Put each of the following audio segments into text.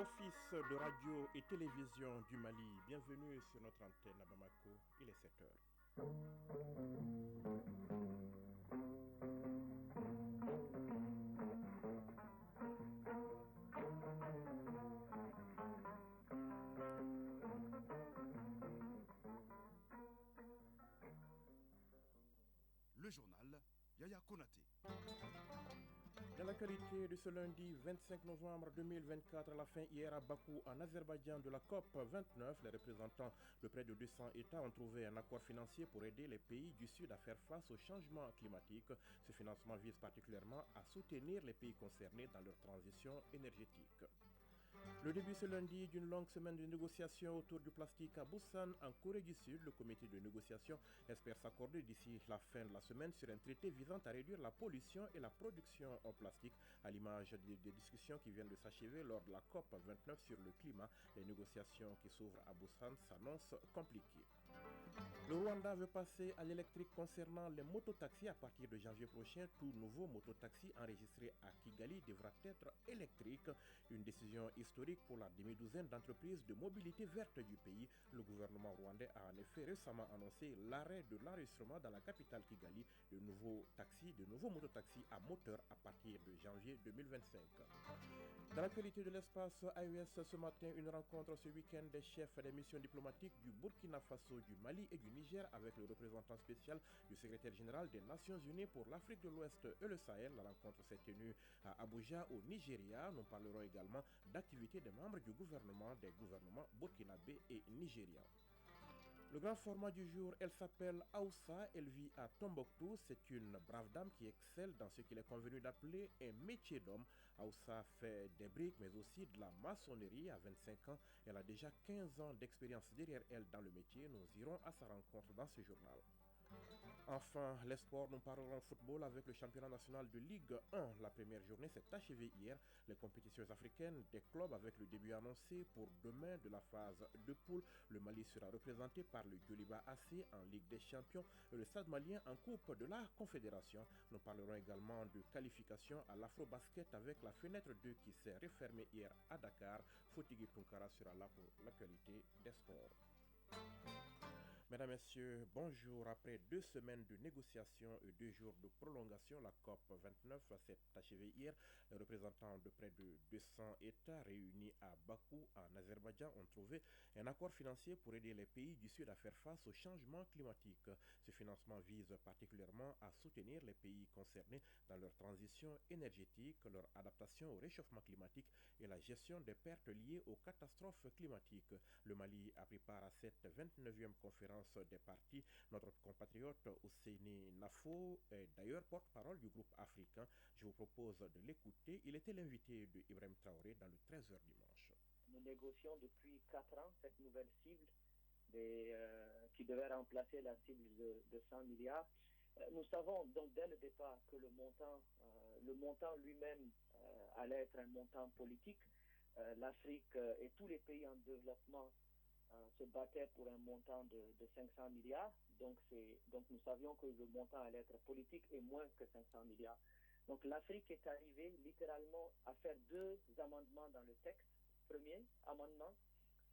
l'Office de radio et télévision du Mali. Bienvenue sur notre antenne à Bamako. Il est 7 heures. Le journal Yaya Konaté. Dans l'actualité de ce lundi 25 novembre 2024, à la fin hier à Bakou, en Azerbaïdjan, de la COP 29, les représentants de près de 200 États ont trouvé un accord financier pour aider les pays du Sud à faire face au changement climatique. Ce financement vise particulièrement à soutenir les pays concernés dans leur transition énergétique. Le début ce lundi d'une longue semaine de négociations autour du plastique à Busan, en Corée du Sud. Le comité de négociation espère s'accorder d'ici la fin de la semaine sur un traité visant à réduire la pollution et la production en plastique, à l'image des discussions qui viennent de s'achever lors de la COP 29 sur le climat. Les négociations qui s'ouvrent à Busan s'annoncent compliquées. Le Rwanda veut passer à l'électrique concernant les mototaxis à partir de janvier prochain. Tout nouveau mototaxi enregistré à Kigali devra être électrique. Une décision historique pour la demi-douzaine d'entreprises de mobilité verte du pays. Le gouvernement rwandais a en effet récemment annoncé l'arrêt de l'enregistrement dans la capitale Kigali de nouveaux mototaxis à moteur à partir de janvier 2025. Dans l'actualité de l'espace AES, ce matin, une rencontre ce week-end des chefs des missions diplomatiques du Burkina Faso, du Mali et du Niger avec le représentant spécial du secrétaire général des Nations Unies pour l'Afrique de l'Ouest et le Sahel. La rencontre s'est tenue à Abuja, au Nigeria. Nous parlerons également d'activités des membres du gouvernement, des gouvernements burkinabé et nigériens. Le grand format du jour, elle s'appelle Aoussa, elle vit à Tombouctou. C'est une brave dame qui excelle dans ce qu'il est convenu d'appeler un métier d'homme. Aoussa fait des briques mais aussi de la maçonnerie. À 25 ans, elle a déjà 15 ans d'expérience derrière elle dans le métier. Nous irons à sa rencontre dans ce journal. Enfin, les sports, nous parlerons football avec le championnat national de Ligue 1. La première journée s'est achevée hier. Les compétitions africaines des clubs avec le début annoncé pour demain de la phase de poule. Le Mali sera représenté par le Djoliba AC en Ligue des Champions et le Stade malien en Coupe de la Confédération. Nous parlerons également de qualification à l'Afro-Basket avec la fenêtre 2 qui s'est refermée hier à Dakar. Fotigui Tunkara sera là pour l'actualité des sports. Mesdames, Messieurs, bonjour. Après 2 semaines de négociations et 2 jours de prolongation, la COP 29 s'est achevée hier. Les représentants de près de 200 États réunis à Bakou, en Azerbaïdjan, ont trouvé un accord financier pour aider les pays du Sud à faire face au changement climatique. Ce financement vise particulièrement à soutenir les pays concernés dans leur transition énergétique, leur adaptation au réchauffement climatique et la gestion des pertes liées aux catastrophes climatiques. Le Mali a pris part à cette 29e conférence des partis. Notre compatriote Ousseini Nafo est d'ailleurs porte-parole du groupe africain. Je vous propose de l'écouter. Il était l'invité de Ibrahim Traoré dans le 13h dimanche. Nous négocions depuis 4 ans cette nouvelle cible qui devait remplacer la cible de 100 milliards. Nous savons donc dès le départ que le montant lui-même allait être un montant politique. L'Afrique et tous les pays en développement se battaient pour un montant de 500 milliards. Donc nous savions que le montant allait être politique et moins que 500 milliards. Donc l'Afrique est arrivée littéralement à faire 2 amendements dans le texte. Premier amendement,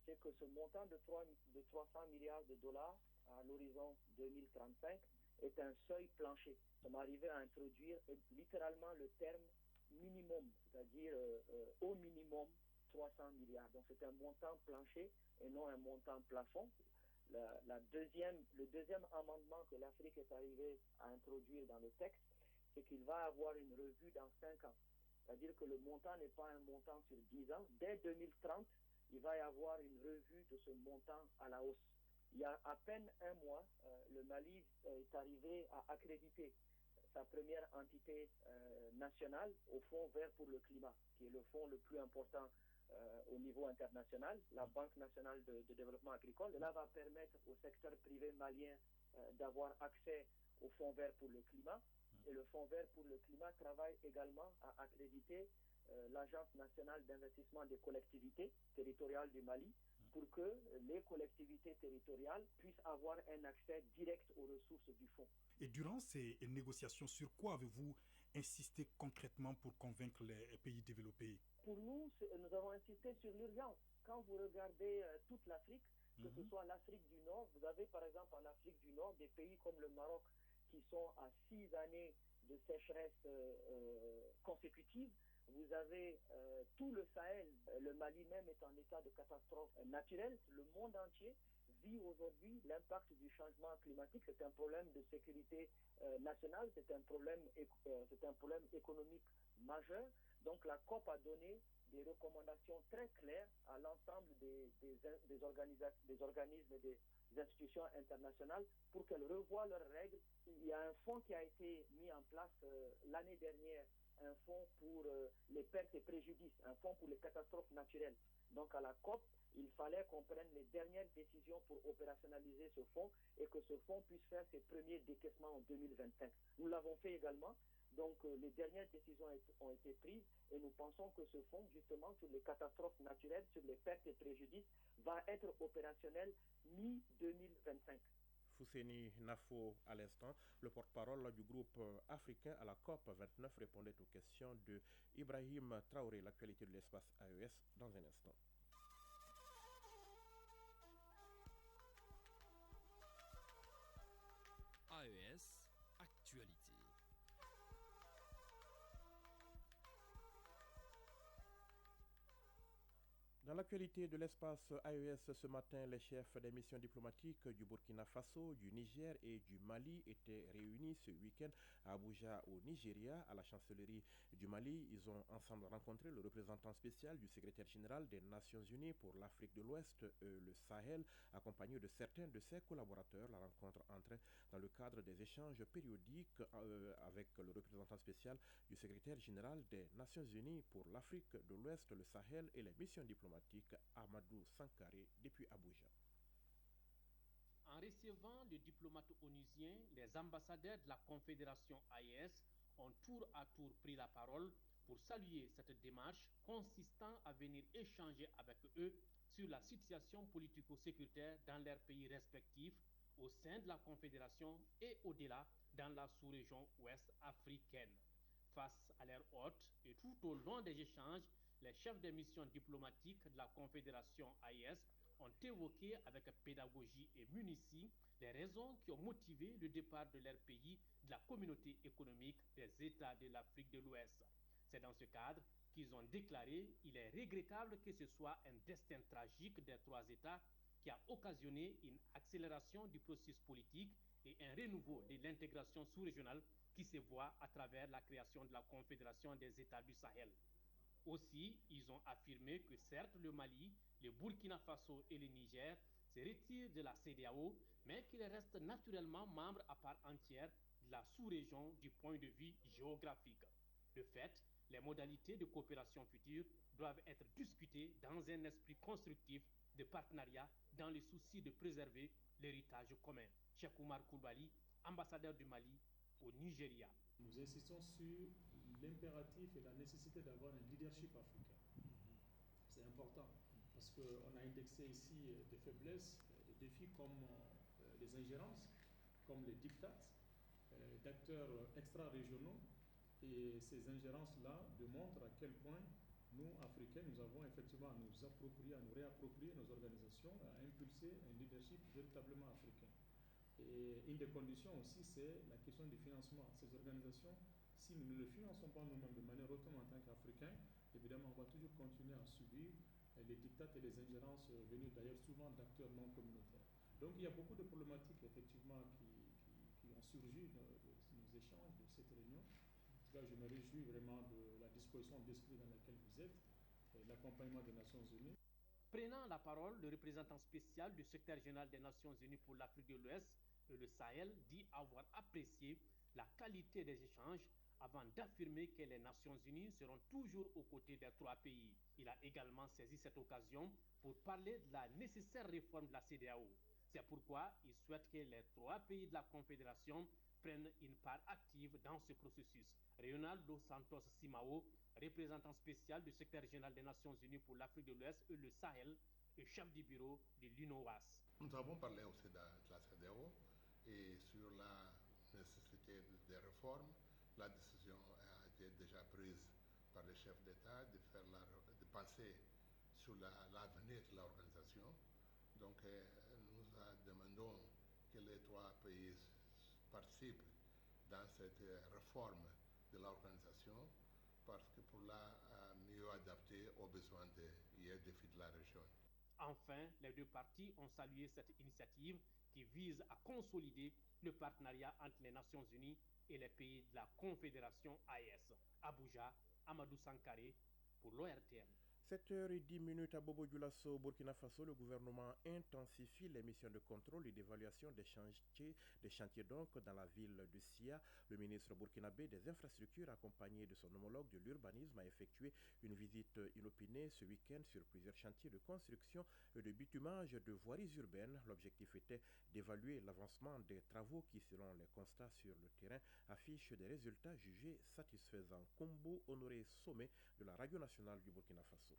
c'est que ce montant de 300 milliards de dollars à l'horizon 2035 est un seuil plancher. Nous sommes arrivés à introduire littéralement le terme minimum, c'est-à-dire au minimum 300 milliards. Donc c'est un montant plancher et non un montant plafond. Le deuxième amendement que l'Afrique est arrivée à introduire dans le texte, c'est qu'il va avoir une revue dans 5 ans. C'est-à-dire que le montant n'est pas un montant sur 10 ans. Dès 2030, il va y avoir une revue de ce montant à la hausse. Il y a à peine un mois, le Mali est arrivé à accréditer sa première entité nationale au Fonds vert pour le climat, qui est le fonds le plus important au niveau international, la Banque nationale de développement agricole. Cela va permettre au secteur privé malien d'avoir accès au Fonds vert pour le climat. Et le Fonds vert pour le climat travaille également à accréditer l'Agence nationale d'investissement des collectivités territoriales du Mali, pour que les collectivités territoriales puissent avoir un accès direct aux ressources du fonds. Et durant ces négociations, sur quoi avez-vous insisté concrètement pour convaincre les pays développés? Pour nous, nous avons insisté sur l'urgence. Quand vous regardez toute l'Afrique, que ce soit l'Afrique du Nord, vous avez par exemple en Afrique du Nord des pays comme le Maroc qui sont à 6 années de sécheresse consécutive. Vous avez tout le Sahel, le Mali même est en état de catastrophe naturelle. Le monde entier vit aujourd'hui l'impact du changement climatique. C'est un problème de sécurité nationale, c'est un problème économique majeur. Donc la COP a donné des recommandations très claires à l'ensemble des organismes et des institutions internationales pour qu'elles revoient leurs règles. Il y a un fonds qui a été mis en place l'année dernière, un fonds pour les pertes et préjudices, un fonds pour les catastrophes naturelles. Donc à la COP, il fallait qu'on prenne les dernières décisions pour opérationnaliser ce fonds et que ce fonds puisse faire ses premiers décaissements en 2025. Nous l'avons fait également. Donc les dernières décisions ont été prises et nous pensons que ce fonds, justement, sur les catastrophes naturelles, sur les pertes et préjudices, va être opérationnel mi-2025. Fousseni Nafo à l'instant, le porte-parole du groupe africain à la COP 29 répondait aux questions de Ibrahim Traoré, l'actualité de l'espace AES dans un instant. AES, actualité. Dans l'actualité de l'espace AES ce matin, les chefs des missions diplomatiques du Burkina Faso, du Niger et du Mali étaient réunis ce week-end à Abuja au Nigeria, à la chancellerie du Mali. Ils ont ensemble rencontré le représentant spécial du secrétaire général des Nations Unies pour l'Afrique de l'Ouest, le Sahel, accompagné de certains de ses collaborateurs. La rencontre entrait dans le cadre des échanges périodiques avec le représentant spécial du secrétaire général des Nations Unies pour l'Afrique de l'Ouest, le Sahel et les missions diplomatiques. Amadou Sankaré depuis Abuja. En recevant le diplomate onusien, les ambassadeurs de la Confédération AES ont tour à tour pris la parole pour saluer cette démarche consistant à venir échanger avec eux sur la situation politico-sécuritaire dans leurs pays respectifs au sein de la Confédération et au-delà dans la sous-région ouest africaine. Face à leur hôte et tout au long des échanges, les chefs des missions diplomatiques de la Confédération AES ont évoqué avec pédagogie et munitie les raisons qui ont motivé le départ de leur pays de la communauté économique des États de l'Afrique de l'Ouest. C'est dans ce cadre qu'ils ont déclaré qu'il est regrettable que ce soit un destin tragique des trois États qui a occasionné une accélération du processus politique et un renouveau de l'intégration sous-régionale qui se voit à travers la création de la Confédération des États du Sahel. Aussi, ils ont affirmé que certes le Mali, le Burkina Faso et le Niger se retirent de la CEDEAO, mais qu'ils restent naturellement membres à part entière de la sous-région du point de vue géographique. De fait, les modalités de coopération future doivent être discutées dans un esprit constructif de partenariat dans le souci de préserver l'héritage commun. Cheikh Oumar Koulibaly, ambassadeur du Mali au Nigeria. Nous insistons sur l'impératif et la nécessité d'avoir un leadership africain. C'est important parce qu'on a indexé ici des faiblesses, des défis comme les ingérences, comme les diktats d'acteurs extra-régionaux. Et ces ingérences-là démontrent à quel point nous, Africains, nous avons effectivement à nous approprier, à nous réapproprier nos organisations, à impulser un leadership véritablement africain. Et une des conditions aussi, c'est la question du financement. Ces organisations, si nous ne les finançons pas nous-mêmes de manière autonome en tant qu'Africains, évidemment, on va toujours continuer à subir les diktats et les ingérences venues d'ailleurs souvent d'acteurs non communautaires. Donc il y a beaucoup de problématiques effectivement qui ont surgi de nos échanges, de cette réunion. En tout cas, je me réjouis vraiment de la disposition d'esprit dans laquelle vous êtes, et l'accompagnement des Nations Unies. Prenant la parole, le représentant spécial du secrétaire général des Nations Unies pour l'Afrique de l'Ouest et le Sahel dit avoir apprécié la qualité des échanges avant d'affirmer que les Nations Unies seront toujours aux côtés des trois pays. Il a également saisi cette occasion pour parler de la nécessaire réforme de la CEDEAO. C'est pourquoi il souhaite que les trois pays de la Confédération prennent une part active dans ce processus. Leonardo dos Santos Simao, représentant spécial du secrétaire général des Nations Unies pour l'Afrique de l'Ouest et le Sahel et chef du bureau de l'UNOWAS. Nous avons parlé aussi de la CEDEAO et sur la nécessité des réformes. La décision a été déjà prise par les chefs d'État de penser sur l'avenir de l'organisation. Donc nous demandons que les 3 pays participent dans cette réforme de l'organisation parce que pour la mieux adapter aux besoins et aux défis de la région. Enfin, les 2 parties ont salué cette initiative qui vise à consolider le partenariat entre les Nations Unies et les pays de la Confédération AES. Abuja, Amadou Sankaré pour l'ORTN. 7h10 à Bobo Dioulasso, Burkina Faso, le gouvernement intensifie les missions de contrôle et d'évaluation des chantiers donc dans la ville de Sia. Le ministre burkinabé des infrastructures, accompagné de son homologue de l'urbanisme, a effectué une visite inopinée ce week-end sur plusieurs chantiers de construction et de bitumage de voiries urbaines. L'objectif était d'évaluer l'avancement des travaux qui, selon les constats sur le terrain, affichent des résultats jugés satisfaisants. Kombo Honoré Sommet de la Radio nationale du Burkina Faso.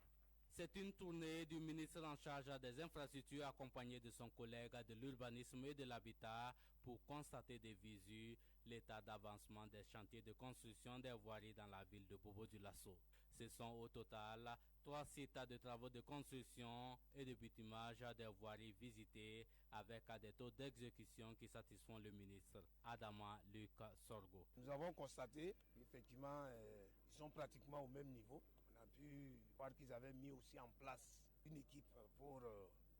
C'est une tournée du ministre en charge des infrastructures accompagné de son collègue de l'urbanisme et de l'habitat pour constater des visu l'état d'avancement des chantiers de construction des voiries dans la ville de Bobo Dioulasso. Ce sont au total 3 sites de travaux de construction et de bitumage des voiries visités avec des taux d'exécution qui satisfont le ministre Adama Luc Sorgo. Nous avons constaté qu'effectivement, ils sont pratiquement au même niveau. Voir qu'ils avaient mis aussi en place une équipe pour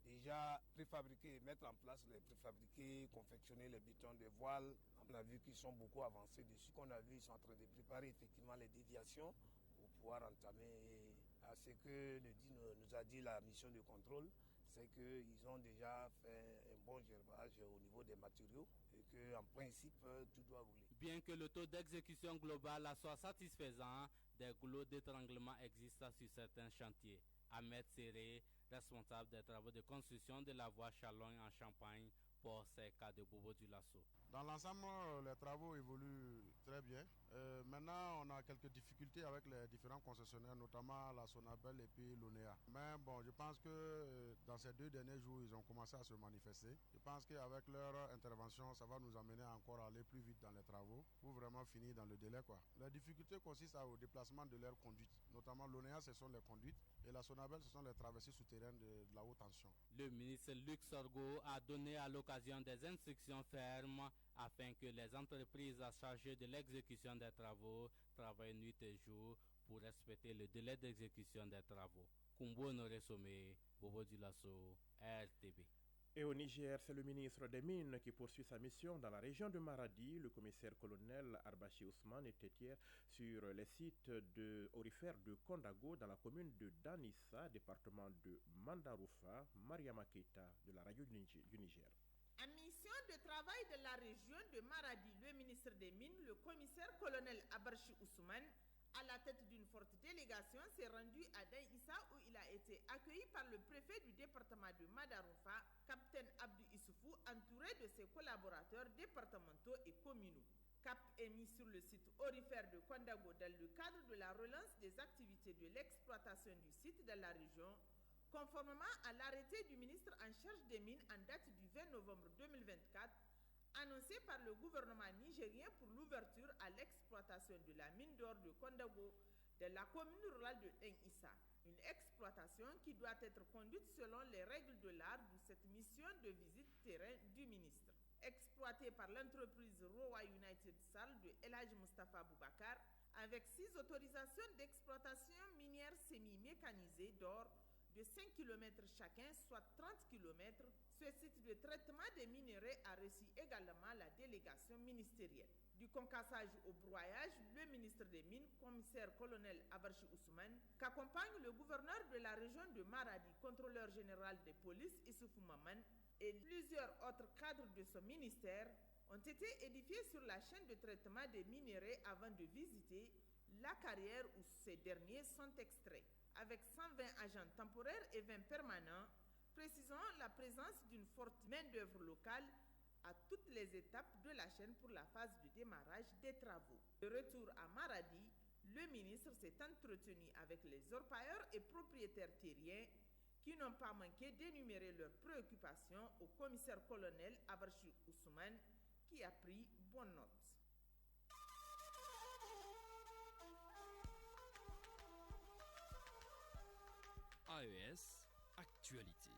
déjà préfabriquer, mettre en place les préfabriqués, confectionner les bétons de voiles. On a vu qu'ils sont beaucoup avancés dessus. Qu'on a vu, ils sont en train de préparer effectivement les déviations pour pouvoir entamer à ce que nous a dit la mission de contrôle, c'est qu'ils ont déjà fait un bon gerbage au niveau des matériaux et qu'en principe, tout doit rouler. Bien que le taux d'exécution global soit satisfaisant, des goulots d'étranglement existent sur certains chantiers. Ahmed Serré, responsable des travaux de construction de la voie Chalogne en Champagne, pour ces cas de Bobo Dioulasso. Dans l'ensemble, les travaux évoluent très bien. Maintenant, on a quelques difficultés avec les différents concessionnaires, notamment la Sonabel et puis l'ONEA. Mais bon, je pense que dans ces 2 derniers jours, ils ont commencé à se manifester. Je pense qu'avec leur intervention, ça va nous amener encore à aller plus vite dans les travaux pour vraiment finir dans le délai, quoi. La difficulté consiste au déplacement de leurs conduites. Notamment l'ONEA, ce sont les conduites et la Sonabel, ce sont les traversées souterraines de la haute tension. Le ministre Luc Sorgo a donné à l'occasion des instructions fermes afin que les entreprises chargées de l'exécution des travaux travaillent nuit et jour pour respecter le délai d'exécution des travaux. Kombo Honoré Sommet, Bobo Dioulasso, RTV. Et au Niger, c'est le ministre des Mines qui poursuit sa mission dans la région de Maradi. Le commissaire-colonel Arbachi Ousmane était hier sur les sites aurifères de Kondago dans la commune de Danissa, département de Mandaroufa. Mariama Keita de la radio du Niger. En mission de travail de la région de Maradi, le ministre des Mines, le commissaire-colonel Abarchi Ousmane, à la tête d'une forte délégation, s'est rendu à Daïssa où il a été accueilli par le préfet du département de Madaroufa, capitaine Abdou Issoufou, entouré de ses collaborateurs départementaux et communaux. Cap est mis sur le site aurifère de Kondago dans le cadre de la relance des activités de l'exploitation du site dans la région, conformément à l'arrêté du ministre en charge des mines en date du 20 novembre 2024, annoncé par le gouvernement nigérien pour l'ouverture à l'exploitation de la mine d'or de Kondago de la commune rurale de Issa. Une exploitation qui doit être conduite selon les règles de l'art de cette mission de visite terrain du ministre. Exploité par l'entreprise Rowa United Sal de El Hadj Mustafa Boubacar, avec 6 autorisations d'exploitation minière semi-mécanisée d'or de 5 km chacun, soit 30 km, ce site de traitement des minerais a reçu également la délégation ministérielle. Du concassage au broyage, le ministre des Mines, commissaire-colonel Abarchi Ousmane, qu'accompagne le gouverneur de la région de Maradi, contrôleur général des polices Issoufou Maman, et plusieurs autres cadres de son ministère, ont été édifiés sur la chaîne de traitement des minerais avant de visiter la carrière où ces derniers sont extraits. Avec 120 agents temporaires et 20 permanents, précisant la présence d'une forte main-d'œuvre locale à toutes les étapes de la chaîne pour la phase du démarrage des travaux. De retour à Maradi, le ministre s'est entretenu avec les orpailleurs et propriétaires terriens qui n'ont pas manqué d'énumérer leurs préoccupations au commissaire-colonel Abarchi Ousmane qui a pris bonne note. AES Actualité.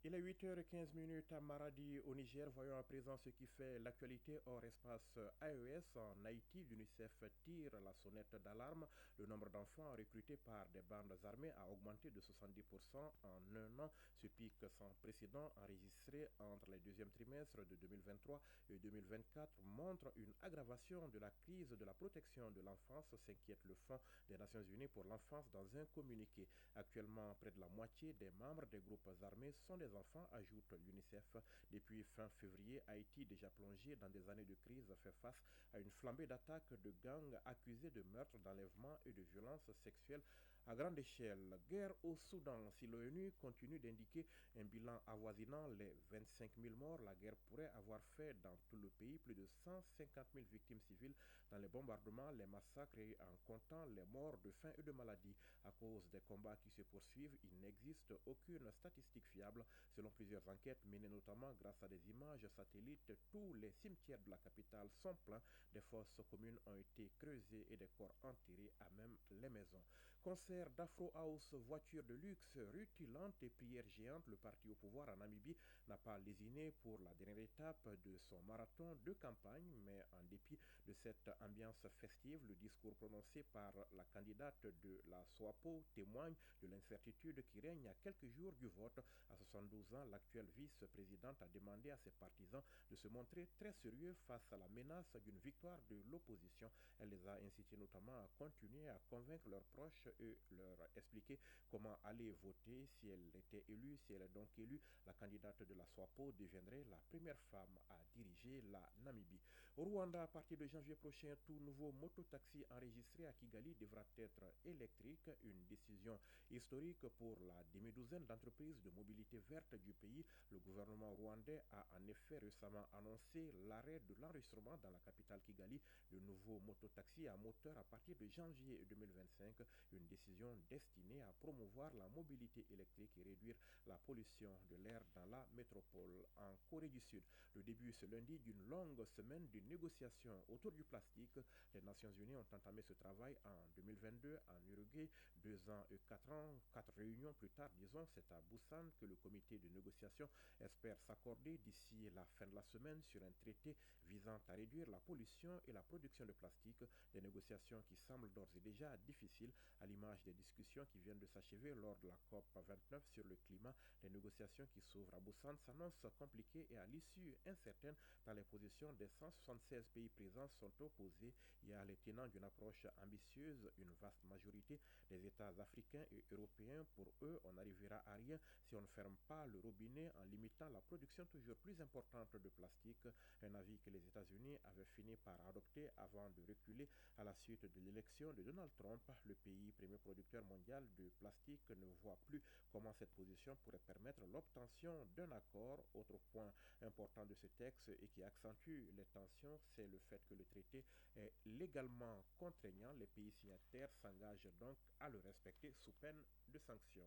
Il est 8h15 à Maradi au Niger. Voyons à présent ce qui fait l'actualité hors espace AES. En Haïti, l'UNICEF tire la sonnette d'alarme. Le nombre d'enfants recrutés par des bandes armées a augmenté de 70% en un an. Ce pic sans précédent enregistré entre les deuxièmes trimestres de 2023 et 2024 montre une aggravation de la crise de la protection de l'enfance, s'inquiète le Fonds des Nations Unies pour l'enfance dans un communiqué. Actuellement, près de la moitié des membres des groupes armés sont des enfants, ajoute l'UNICEF. Depuis fin février, Haïti, déjà plongé dans des années de crise, fait face à une flambée d'attaques de gangs accusés de meurtres, d'enlèvements et de violences sexuelles à grande échelle. Guerre au Soudan. Si l'ONU continue d'indiquer un bilan avoisinant les 25 000 morts, la guerre pourrait avoir fait dans tout le pays plus de 150 000 victimes civiles dans les bombardements, les massacres et en comptant les morts de faim et de maladie. À cause des combats qui se poursuivent, il n'existe aucune statistique fiable. Selon plusieurs enquêtes menées notamment grâce à des images satellites, tous les cimetières de la capitale sont pleins. Des fosses communes ont été creusées et des corps enterrés à même les maisons. Concert d'Afro House, voitures de luxe, rutilantes et prières géantes, le parti au pouvoir en Namibie n'a pas lésiné pour la dernière étape de son marathon de campagne, mais en dépit de cette ambiance festive, le discours prononcé par la candidate de la SWAPO témoigne de l'incertitude qui règne à quelques jours du vote. À 72 ans, l'actuelle vice-présidente a demandé à ses partisans de se montrer très sérieux face à la menace d'une victoire de l'opposition. Elle les a incités notamment à continuer à convaincre leurs proches et leur expliquer comment aller voter si elle était élue. Si elle est donc élue, la candidate de la SWAPO deviendrait la première femme à diriger la Namibie. Au Rwanda, à partir de janvier prochain, tout nouveau mototaxi enregistré à Kigali devra être électrique, une décision historique pour la demi-douzaine d'entreprises de mobilité verte du pays. Le gouvernement rwandais a en effet récemment annoncé l'arrêt de l'enregistrement dans la capitale Kigali de nouveaux mototaxis à moteur à partir de janvier 2025, une décision destinée à promouvoir la mobilité électrique et réduire la pollution de l'air dans la métropole. En Corée du Sud, le début ce lundi d'une longue semaine de négociations autour du plastique. Les Nations Unies ont entamé ce travail en 2022 en Uruguay. 2 ans et 4 ans, 4 réunions plus tard, disons, c'est à Busan que le comité de négociation espère s'accorder d'ici la fin de la semaine sur un traité visant à réduire la pollution et la production de plastique. Des négociations qui semblent d'ores et déjà difficiles, à l'image des discussions qui viennent de s'achever lors de la COP 29 sur le climat. Les négociations qui s'ouvrent à Busan s'annoncent compliquées et à l'issue incertaine, dans les positions des 176 pays présents sont opposés. Il y a les tenants d'une approche ambitieuse, une vaste majorité des États africains et européens. Pour eux, on n'arrivera à rien si on ne ferme pas le robinet en limitant la production toujours plus importante de plastique, un avis que les États-Unis avaient fini par adopter avant de reculer à la suite de l'élection de Donald Trump. Le pays premier producteur mondial de plastique ne voit plus comment cette position pourrait permettre l'obtention d'un accord. Autre point important de ce texte et qui accentue les tensions, c'est le fait que le traité est légalement contraignant. Les pays signataires s'engagent donc à le respecter sous peine de sanctions.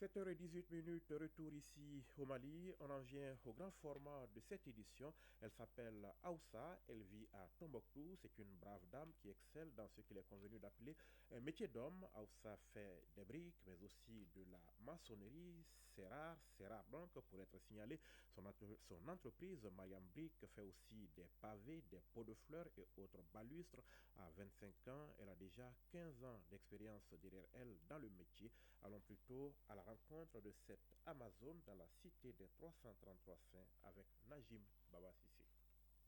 7h18, retour ici au Mali. On en vient au grand format de cette édition. Elle s'appelle Aoussa, elle vit à Tombouctou. C'est une brave dame qui excelle dans ce qu'il est convenu d'appeler un métier d'homme. Aoussa fait des briques, mais aussi de la maçonnerie. C'est rare donc pour être signalé. Son entreprise, Mayam Brick, fait aussi des pavés, des pots de fleurs et autres balustres. À 25 ans, elle a déjà 15 ans d'expérience derrière elle dans le métier. Allons plutôt à la rencontre de cette Amazone dans la cité des 333 saints avec Najim Baba Sissi.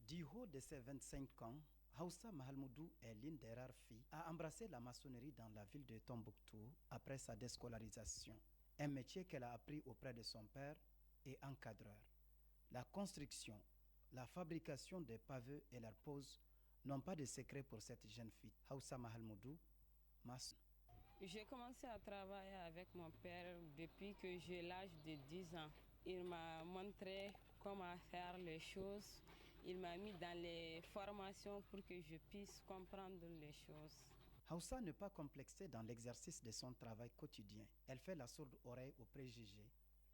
Du haut de ses 25 ans, Aoussa Mahalmoudou est l'une des rares filles à embrasser la maçonnerie dans la ville de Tombouctou après sa déscolarisation. Un métier qu'elle a appris auprès de son père et encadreur. La construction, la fabrication des pavés et leur pose n'ont pas de secret pour cette jeune fille. Aoussa Mahalmoudou, maçon. J'ai commencé à travailler avec mon père depuis que j'ai l'âge de 10 ans. Il m'a montré comment faire les choses. Il m'a mis dans les formations pour que je puisse comprendre les choses. Hausa n'est pas complexée dans l'exercice de son travail quotidien. Elle fait la sourde oreille aux préjugés,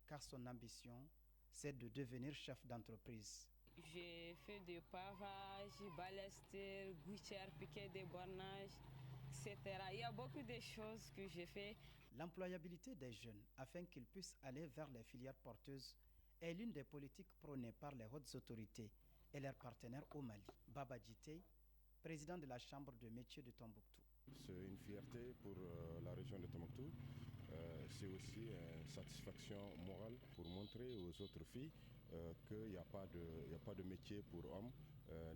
car son ambition, c'est de devenir chef d'entreprise. J'ai fait du pavage, balestir, gouttière, piquet des bornages, etc. Il y a beaucoup de choses que j'ai fait. L'employabilité des jeunes, afin qu'ils puissent aller vers les filières porteuses, est l'une des politiques prônées par les hautes autorités et leurs partenaires au Mali. Baba Djité, président de la Chambre de métiers de Tombouctou. C'est une fierté pour la région de Tombouctou. C'est aussi une satisfaction morale pour montrer aux autres filles qu'il n'y a pas de métier pour hommes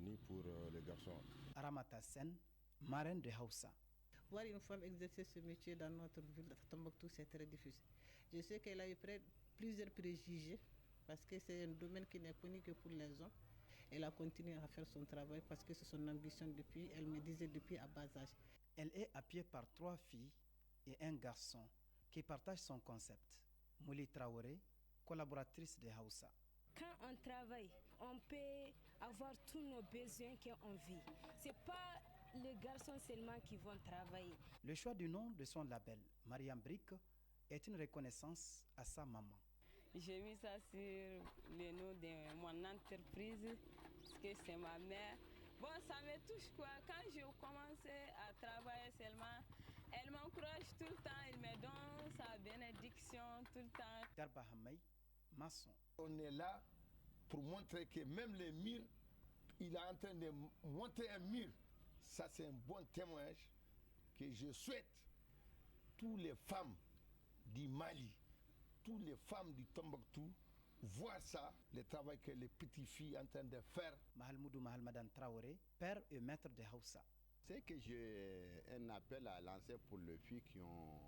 ni pour les garçons. Aramata Sen, marraine de Hausa. Voir une femme exercer ce métier dans notre ville de Tombouctou, c'est très difficile. Je sais qu'elle a eu plusieurs préjugés parce que c'est un domaine qui n'est connu que pour les hommes. Elle a continué à faire son travail parce que c'est son ambition depuis, elle me disait depuis à bas âge. Elle est appuyée par 3 filles et un garçon qui partagent son concept. Mouli Traoré, collaboratrice de Hausa. Quand on travaille, on peut avoir tous nos besoins qu'on vit. Ce n'est pas les garçons seulement qui vont travailler. Le choix du nom de son label, Mariam Brick, est une reconnaissance à sa maman. J'ai mis ça sur le nom de mon entreprise parce que c'est ma mère. Bon, ça me touche quoi. Quand j'ai commencé à travailler seulement, elle m'encourage tout le temps, elle me donne sa bénédiction tout le temps. Garba Hamay, maçon. On est là pour montrer que même les murs, il est en train de monter un mur. Ça, c'est un bon témoignage que je souhaite toutes les femmes du Mali, toutes les femmes du Tombouctou, voir ça, le travail que les petites filles sont en train de faire. Mahalmoudou Mahalmadan Traoré, père et maître de Hausa. C'est que j'ai un appel à lancer pour les filles qui ont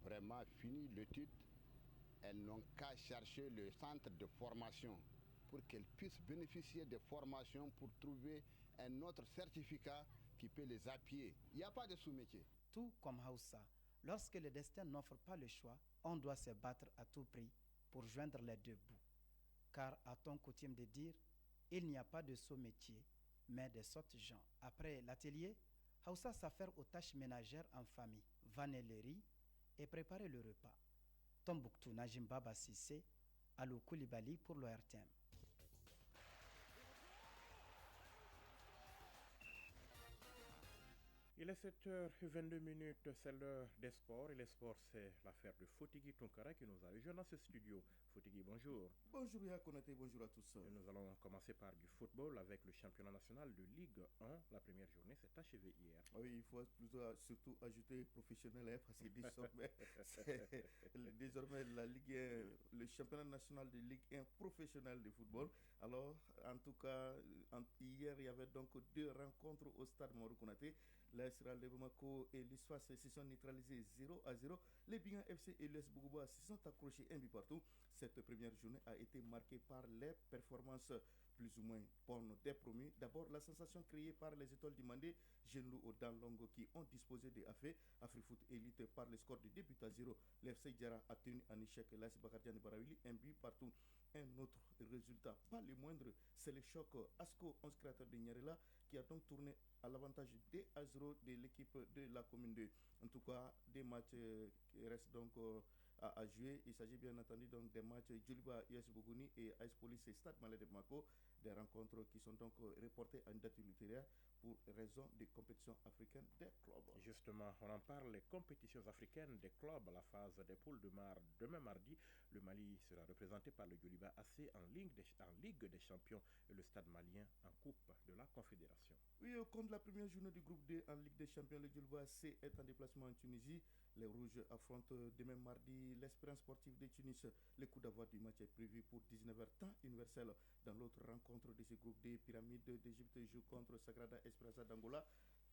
vraiment fini l'étude. Elles n'ont qu'à chercher le centre de formation pour qu'elles puissent bénéficier de formations pour trouver un autre certificat qui peut les appuyer. Il n'y a pas de sous-métier. Tout comme Hausa, lorsque le destin n'offre pas le choix, on doit se battre à tout prix pour joindre les deux bouts. Car, a-t-on coutume de dire, il n'y a pas de saut métier, mais de sottes gens. Après l'atelier, Hausa s'affaire aux tâches ménagères en famille, vanner le riz et préparer le repas. Tombouctou Najim Baba Sissé, Alou Koulibaly pour l'ORTM. Il est 7h22, c'est l'heure des sports. Et les sports, c'est l'affaire de Fotigui Tunkara qui nous a rejoint dans ce studio. Fotigui, bonjour. Bonjour Yaya Konaté, bonjour à tous. Et nous allons commencer par du football avec le championnat national de Ligue 1. La première journée s'est achevée hier. Oui, il faut surtout ajouter professionnel, parce que désormais la Ligue 1, le championnat national de Ligue 1 professionnel de football. Alors, en tout cas, hier, il y avait donc 2 rencontres au stade Mamadou Konaté. L'AS Real de Bamako et l'ISFAS se sont neutralisés 0-0. Les Bigan FC et l'US Bougouba se sont accrochés un but partout. Cette première journée a été marquée par les performances plus ou moins bonnes des promus. D'abord, la sensation créée par les étoiles du Mandé, Genlou au Danlongo qui ont disposé de Afrifoot Elite par le score de 2 buts à 0. L'FC Diarra a tenu en échec l'AS Bakardian de Barawili, un but partout. Un autre résultat, pas le moindre, c'est le choc ASCO 11 créateurs de Nyarela qui a donc tourné à l'avantage 2 à 0 de l'équipe de la commune 2. En tout cas, des matchs qui restent donc à jouer. Il s'agit bien entendu donc des matchs Djoliba, US Bougouni et AS Police et Stade Malais de Bamako, des rencontres qui sont donc reportées à une date ultérieure pour raison des compétitions africaines des clubs. Justement, on en parle, les compétitions africaines des clubs à la phase des poules de demain mardi. Le Mali sera représenté par le Djoliba AC en Ligue des Champions et le Stade malien en Coupe de la Confédération. Oui, au compte de la première journée du groupe D en Ligue des Champions, le Djoliba AC est en déplacement en Tunisie. Les Rouges affrontent demain mardi l'Espérance sportive de Tunis. Le coup d'envoi du match est prévu pour 19h temps universel. Dans l'autre rencontre de ce groupe D, Pyramide d'Égypte joue contre Sagrada Esperança d'Angola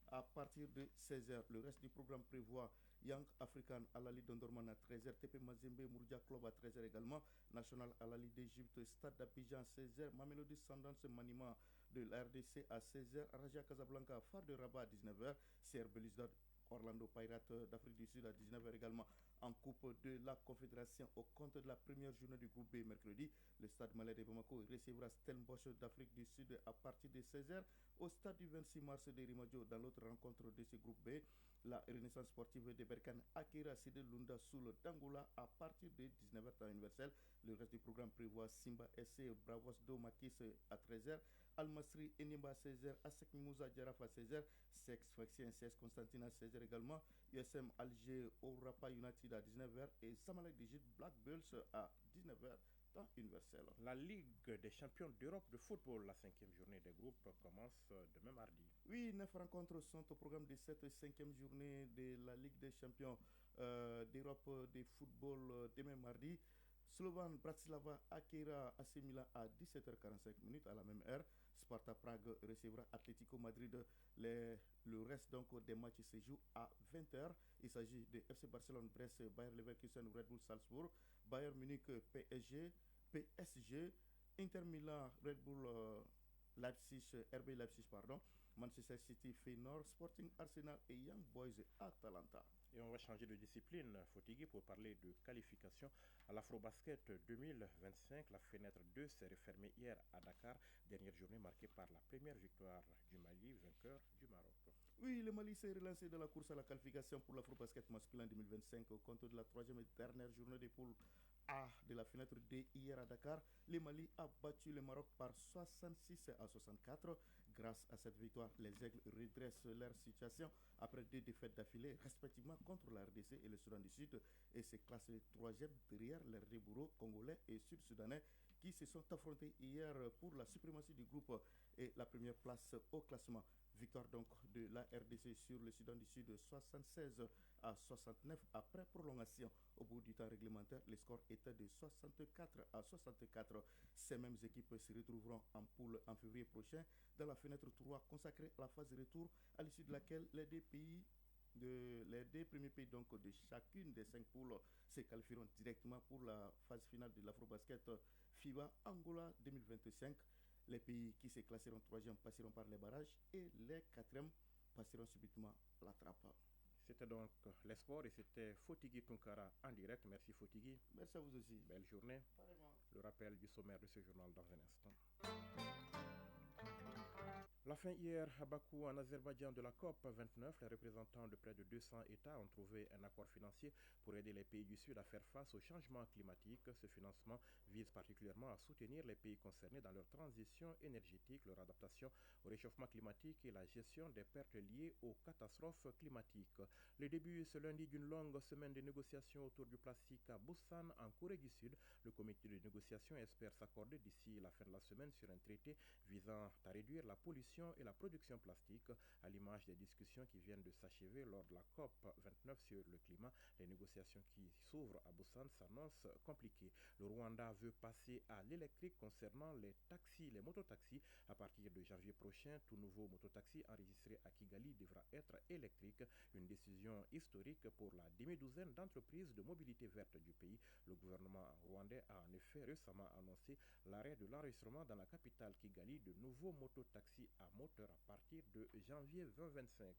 à partir de 16h. Le reste du programme prévoit Young African Alali d'Ondorman à 13h, TP Mazembe Mourdia Club à 13h également, National Alali d'Égypte, Stade d'Abidjan à 16h, Mamelodi Sundowns Manima de la RDC à 16h, Raja Casablanca Phare de Rabat à 19h, CR Belouizdad Orlando Pirates d'Afrique du Sud à 19h également en Coupe de la Confédération au compte de la première journée du groupe B mercredi. Le stade Malais de Bamako recevra Stellenbosch d'Afrique du Sud à partir de 16h au stade du 26 mars de Rimadio. Dans l'autre rencontre de ce groupe B, la Renaissance sportive de Berkane accueillera Sidi Lunda Soul d'Angola à partir de 19h temps universel. Le reste du programme prévoit Simba SC Bravos do Makis à 13h, Al Masri Enimba à 16h, ASEC Mimouza Djaraf à 16h, Sex Faxien CS Constantine à 16h également, USM Alger Orapa United à 19h et Zamalek d'Égypte Black Bulls à 19h. Universel. La Ligue des champions d'Europe de football, la 5e journée des groupes commence demain mardi. Oui, 9 rencontres sont au programme de cette 5e journée de la Ligue des champions d'Europe de football demain mardi. Slovan Bratislava accueillera AC Milan à 17h45 à la même heure. Sparta Prague recevra Atlético Madrid. Le reste donc des matchs se joue à 20h. Il s'agit de FC Barcelone, Brest, Bayer Leverkusen, Red Bull Salzbourg, Bayern Munich, PSG, Inter Milan, Red Bull Leipzig, RB Leipzig, Manchester City, Feyenoord, Sporting Arsenal et Young Boys Atalanta. Et on va changer de discipline, Fotigui, pour parler de qualification à l'Afrobasket 2025. La fenêtre 2 s'est refermée hier à Dakar, dernière journée marquée par la première victoire du Mali, vainqueur du Maroc. Oui, le Mali s'est relancé dans la course à la qualification pour l'Afrobasket masculin 2025 au compte de la 3e et dernière journée des poules A de la fenêtre D hier à Dakar. Le Mali a battu le Maroc par 66 à 64. Grâce à cette victoire, les Aigles redressent leur situation après 2 défaites d'affilée, respectivement contre la RDC et le Soudan du Sud, et se classent 3e derrière les deux bourreaux congolais et sud-soudanais qui se sont affrontés hier pour la suprématie du groupe et la première place au classement. Victoire donc de la RDC sur le Soudan du Sud 76 à 69 après prolongation. Au bout du temps réglementaire, le score était de 64 à 64. Ces mêmes équipes se retrouveront en poule en février prochain dans la fenêtre 3 consacrée à la phase de retour, à l'issue de laquelle les deux premiers pays donc de chacune des 5 poules se qualifieront directement pour la phase finale de l'Afrobasket FIBA Angola 2025. Les pays qui se classeront 3e passeront par les barrages et les 4e passeront subitement la trappe. C'était donc les sports et c'était Fotigui Tunkara en direct. Merci Fotigui. Merci à vous aussi. Belle journée. Apparemment. Le rappel du sommaire de ce journal dans un instant. La fin hier à Bakou, en Azerbaïdjan, de la COP 29, les représentants de près de 200 États ont trouvé un accord financier pour aider les pays du Sud à faire face au changement climatique. Ce financement vise particulièrement à soutenir les pays concernés dans leur transition énergétique, leur adaptation au réchauffement climatique et la gestion des pertes liées aux catastrophes climatiques. Le début ce lundi d'une longue semaine de négociations autour du plastique à Busan, en Corée du Sud. Le comité de négociation espère s'accorder d'ici la fin de la semaine sur un traité visant à réduire la pollution et la production plastique. À l'image des discussions qui viennent de s'achever lors de la COP 29 sur le climat, les négociations qui s'ouvrent à Busan s'annoncent compliquées. Le Rwanda veut passer à l'électrique concernant les taxis, les mototaxis. À partir de janvier prochain, tout nouveau mototaxi enregistré à Kigali devra être électrique. Une décision historique pour la demi-douzaine d'entreprises de mobilité verte du pays. Le gouvernement rwandais a en effet récemment annoncé l'arrêt de l'enregistrement dans la capitale Kigali de nouveaux mototaxis à moteur à partir de janvier 2025.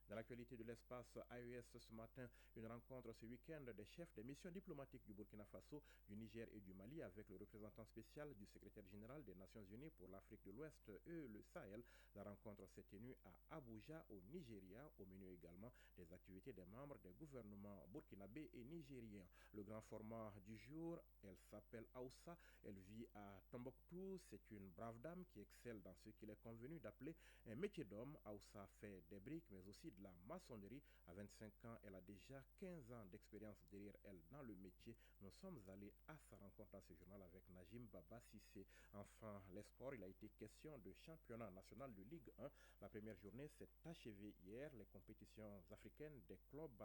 Dans l'actualité de l'espace AES ce matin, une rencontre ce week-end des chefs des missions diplomatiques du Burkina Faso, du Niger et du Mali avec le représentant spécial du secrétaire général des Nations Unies pour l'Afrique de l'Ouest et le Sahel. La rencontre s'est tenue à Abuja au Nigeria, au menu également des activités des membres des gouvernements burkinabés et nigériens. Le grand format du jour, elle s'appelle Aoussa, elle vit à Tombouctou, c'est une brave dame qui excelle dans ce qu'il est convenu d'appeler un métier d'homme. Aoussa fait des briques mais aussi de la maçonnerie. À 25 ans, elle a déjà 15 ans d'expérience derrière elle dans le métier. Nous sommes allés à sa rencontre dans ce journal avec Najim Baba Sissé. Enfin, les sports, il a été question de championnat national de Ligue 1. La première journée s'est achevée hier. Les compétitions africaines des clubs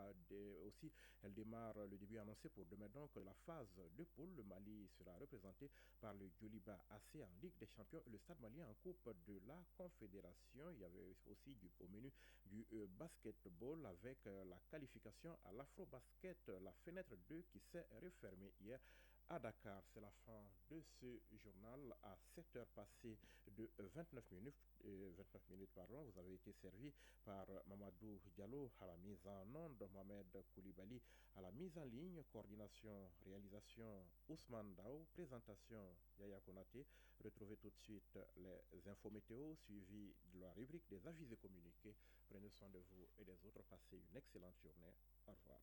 aussi, elles démarrent, le début annoncé pour demain donc la phase de poule. Le Mali sera représenté par le Djoliba AC en Ligue des champions et le Stade malien en Coupe de la Confédération. Il y avait aussi au menu du basketball avec la qualification à l'Afrobasket, la fenêtre 2 qui s'est refermée hier à Dakar. C'est la fin de ce journal à 7h passées de 29 minutes. Vous avez été servi par Mamadou Diallo à la mise en onde, Mohamed Koulibaly à la mise en ligne, coordination, réalisation Ousmane Dao, présentation Yaya Konaté. Retrouvez tout de suite les infos météo suivies de la rubrique des avis et communiqués. Prenez soin de vous et des autres. Passez une excellente journée. Au revoir.